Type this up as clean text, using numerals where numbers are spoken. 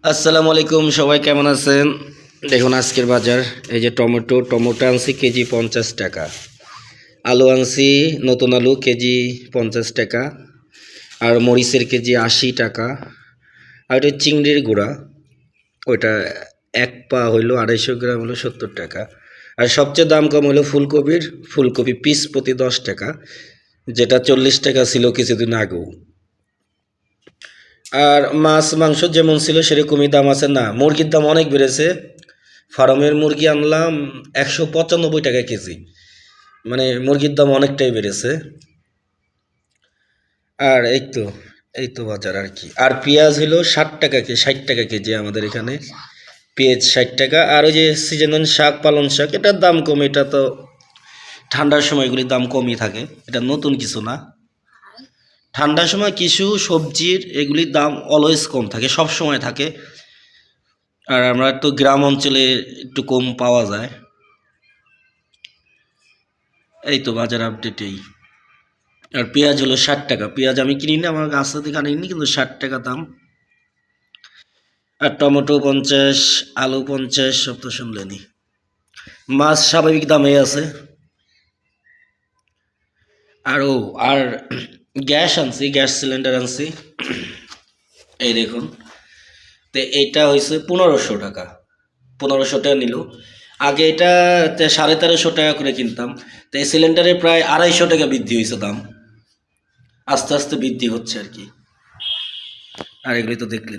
আসসালামু আলাইকুম, সবাই কেমন আছেন? দেখুন আজকের বাজার। এই যে টমেটো আনছি কেজি 50 টাকা, আলু আনছি নতুন আলু কেজি 50 টাকা, আর মরিচের কেজি 80 টাকা, আর এটা চিংড়ির গুঁড়া, ওইটা 1 পা হইলো 250 গ্রাম হলো 70 টাকা। আর সবচেয়ে দাম কম হলো ফুলকপি পিস প্রতি 10 টাকা, যেটা 40 টাকা ছিল কিছুদিন আগেও। আর মাছ মাংস যেমন ছিল সেরকমই দাম আছে না, মুরগির দাম অনেক বেড়েছে। ফার্মের মুরগি আনলাম 195 টাকা কেজি, মানে মুরগির দাম অনেকটাই বেড়েছে। আর এই তো বাজার আর কি। আর পেঁয়াজ হলো 60 টাকা 60 টাকা কেজি আমাদের এখানে, পেঁয়াজ 60 টাকা। আর ওই যে সিজনাল শাক, পালং শাক, এটার দাম কম, এটা তো ঠান্ডার সময় এগুলির দাম কমই থাকে, এটা নতুন কিছু না। ঠান্ডার সময় কিছু সবজির এগুলির দাম অলওয়েজ কম থাকে, সব সময় থাকে। আর আমরা তো গ্রাম অঞ্চলে একটু কম পাওয়া যায়। এই তো বাজার আপডেটেই। আর পেঁয়াজ হলো 60 টাকা, পেঁয়াজ আমি কিনি না, আমার গাছ থেকে আনিনি, কিন্তু 60 টাকা দাম। আর টমেটো 50, আলু 50, সব তো শুনলেনি। মাছ স্বাভাবিক দামে আছে। আর গ্যাস আনছি, গ্যাস সিলিন্ডার আনছি, এই দেখুন। তো এইটা হয়েছে 1500 টাকা, 1500 টাকা নিল। আগে এটা 1350 টাকা করে কিনতাম। তো এই সিলিন্ডারে প্রায় 250 টাকা বৃদ্ধি হয়েছে দাম, আস্তে আস্তে বৃদ্ধি হচ্ছে আর কি। আর এগুলি তো দেখলেন।